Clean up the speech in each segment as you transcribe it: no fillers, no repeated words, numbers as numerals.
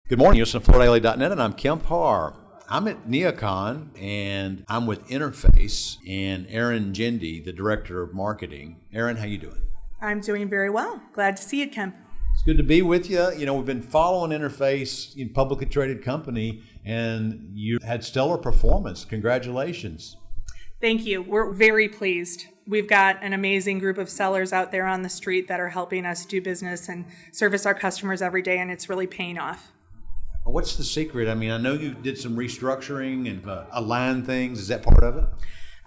Good morning, you're listening to FloorDaily.net, and I'm Kemp Harr. I'm at NeoCon, and I'm with Interface and Erin Jende, the Director of Marketing. Erin, how you doing? I'm doing very well. Glad to see you, Kemp. It's good to be with you. You know, we've been following Interface, in publicly traded company, and you had stellar performance. Congratulations. Thank you. We're very pleased. We've got an amazing group of sellers out there on the street that are helping us do business and service our customers every day, and it's really paying off. What's the secret? I mean, I know you did some restructuring and aligned things. Is that part of it?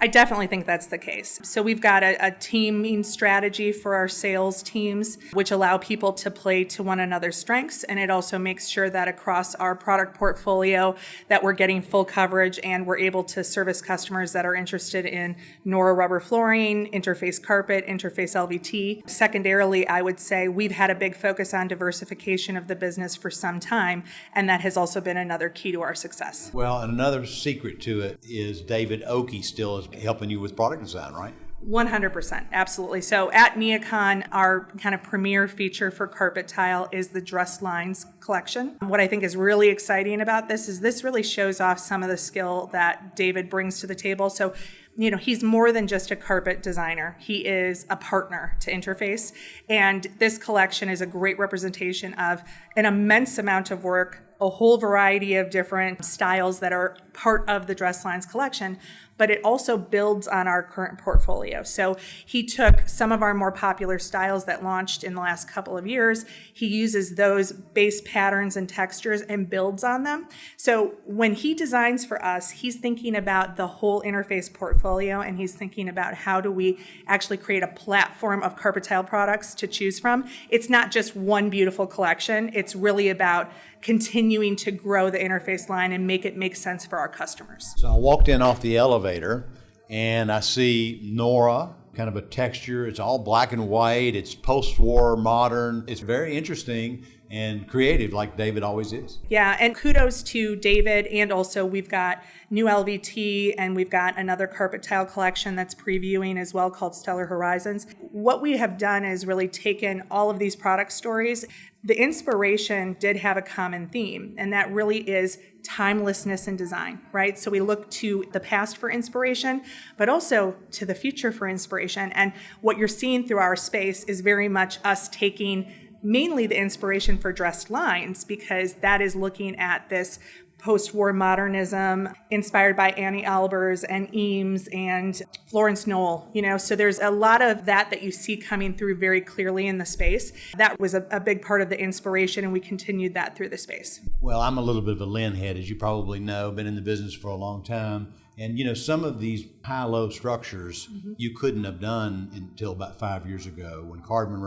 I definitely think that's the case. So we've got a teaming strategy for our sales teams, which allow people to play to one another's strengths. And it also makes sure that across our product portfolio that we're getting full coverage and we're able to service customers that are interested in Nora rubber flooring, Interface carpet, Interface LVT. Secondarily, I would say we've had a big focus on diversification of the business for some time, and that has also been another key to our success. Well, and another secret to it is David Oakey still is helping you with product design, right? 100%, absolutely. So at NeoCon, our kind of premier feature for carpet tile is the Dressed Lines collection. What I think is really exciting about this is this really shows off some of the skill that David brings to the table. So, you know, he's more than just a carpet designer. He is a partner to Interface. And this collection is a great representation of an immense amount of work, a whole variety of different styles that are part of the Dressed Lines collection, but it also builds on our current portfolio. So he took some of our more popular styles that launched in the last couple of years. He uses those base patterns and textures and builds on them. So when he designs for us, he's thinking about the whole Interface portfolio, and he's thinking about how do we actually create a platform of carpet tile products to choose from. It's not just one beautiful collection. It's really about continuing to grow the Interface line and make it make sense for our customers. So I walked in off the elevator and I see Nora, kind of a texture. It's all black and white. It's post-war modern. It's very interesting and creative, like David always is. Yeah, and kudos to David. And also we've got new LVT, and we've got another carpet tile collection that's previewing as well called Stellar Horizons. What we have done is really taken all of these product stories. The inspiration did have a common theme, and that really is timelessness in design, right? So we look to the past for inspiration, but also to the future for inspiration. And what you're seeing through our space is very much us taking mainly the inspiration for Dressed Lines, because that is looking at this post-war modernism inspired by Annie Albers and Eames and Florence Knoll, you know, so there's a lot of that you see coming through very clearly in the space. That was a big part of the inspiration, and we continued that through the space. Well, I'm a little bit of a Lynn head, as you probably know, been in the business for a long time. And, you know, some of these high-low structures you couldn't have done until about 5 years ago when Cardman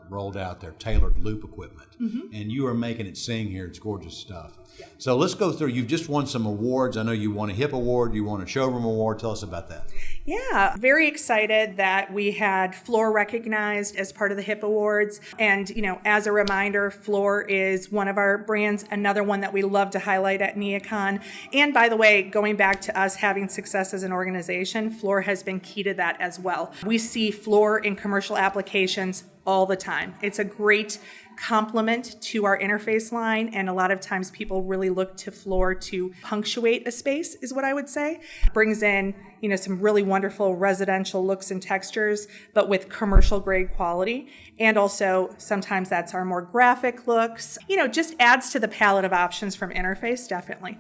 rolled out their tailored loop equipment. And you are making it sing here. It's gorgeous stuff. Yeah. So let's go through. You've just won some awards. I know you won a HIP award. You won a showroom award. Tell us about that. Yeah, very excited that we had Floor recognized as part of the HIP Awards. And, you know, as a reminder, Floor is one of our brands, another one that we love to highlight at NeoCon. And by the way, going back to us having success as an organization, Floor has been key to that as well. We see Floor in commercial applications all the time. It's a great complement to our Interface line, and a lot of times people really look to Floor to punctuate a space, is what I would say. Brings in, you know, some really wonderful residential looks and textures, but with commercial grade quality. And also sometimes that's our more graphic looks. You know, just adds to the palette of options from Interface, definitely.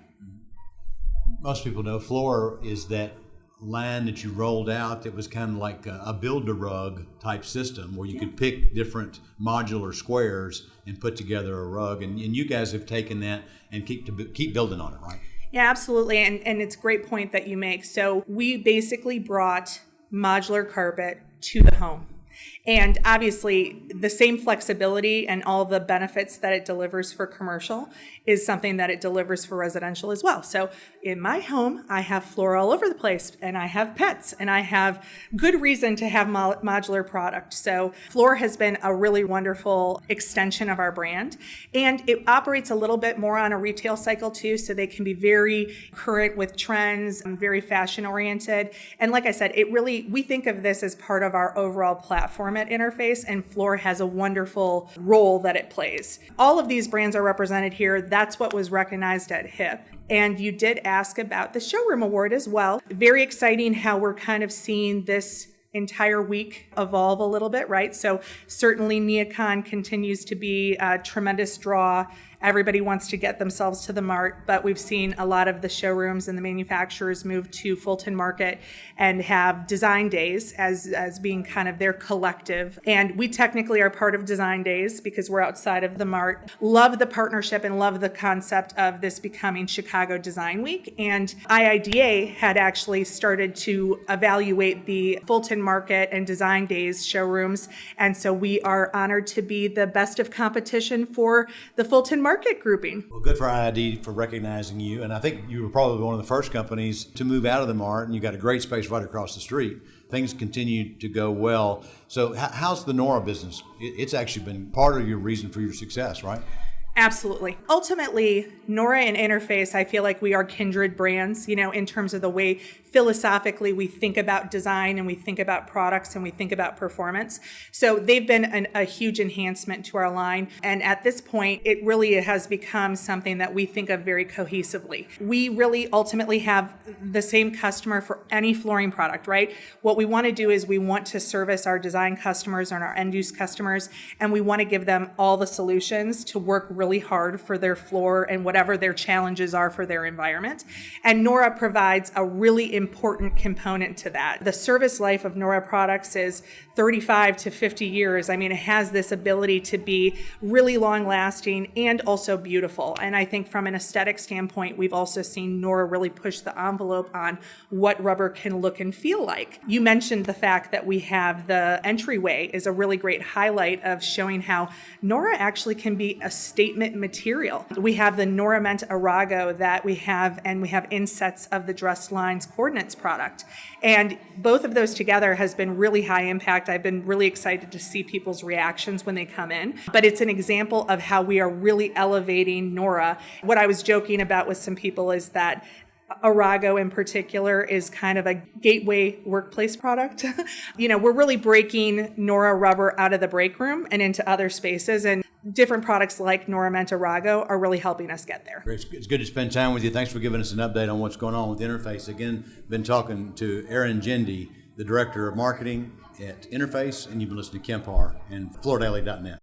Most people know Floor is that line that you rolled out that was kind of like a build-a-rug type system where you could pick different modular squares and put together a rug. And you guys have taken that and keep building on it, right? Yeah, absolutely. And it's a great point that you make. So we basically brought modular carpet to the home. And obviously, the same flexibility and all the benefits that it delivers for commercial is something that it delivers for residential as well. So in my home, I have floor all over the place, and I have pets, and I have good reason to have modular product. So floor has been a really wonderful extension of our brand, and it operates a little bit more on a retail cycle too, so they can be very current with trends and very fashion oriented. And like I said, we think of this as part of our overall platform perform at Interface, and Floor has a wonderful role that it plays. All of these brands are represented here. That's what was recognized at HIP. And you did ask about the Showroom Award as well. Very exciting how we're kind of seeing this entire week evolve a little bit, right? So certainly NeoCon continues to be a tremendous draw. Everybody wants to get themselves to the mart, but we've seen a lot of the showrooms and the manufacturers move to Fulton Market and have design days as being kind of their collective. And we technically are part of design days because we're outside of the mart. Love the partnership and love the concept of this becoming Chicago Design Week. And IIDA had actually started to evaluate the Fulton Market and Design Days showrooms. And so we are honored to be the best of competition for the Fulton Market grouping. Well, good for IID for recognizing you. And I think you were probably one of the first companies to move out of the mart, and you got a great space right across the street. Things continue to go well. So how's the Nora business? It's actually been part of your reason for your success, right? Absolutely. Ultimately, Nora and Interface, I feel like we are kindred brands, in terms of the way philosophically we think about design and we think about products and we think about performance. So they've been a huge enhancement to our line. And at this point, it really has become something that we think of very cohesively. We really ultimately have the same customer for any flooring product, right? What we want to do is we want to service our design customers and our end-use customers, and we want to give them all the solutions to work really hard for their floor and whatever their challenges are for their environment. And Nora provides a really important component to that. The service life of Nora products is 35 to 50 years. I mean, it has this ability to be really long lasting and also beautiful. And I think from an aesthetic standpoint, we've also seen Nora really push the envelope on what rubber can look and feel like. You mentioned the fact that we have the entryway is a really great highlight of showing how Nora actually can be a statement material. We have the Norament Arago that we have, and we have insets of the Dress Lines Coordinates product. And both of those together has been really high impact. I've been really excited to see people's reactions when they come in. But it's an example of how we are really elevating Nora. What I was joking about with some people is that Arago in particular is kind of a gateway workplace product. We're really breaking Nora rubber out of the break room and into other spaces, and different products like Norament Arago are really helping us get there. It's good to spend time with you. Thanks for giving us an update on what's going on with Interface. Again, been talking to Erin Jende, the Director of Marketing at Interface, and you've been listening to Kemp Harr and FloorDaily.net.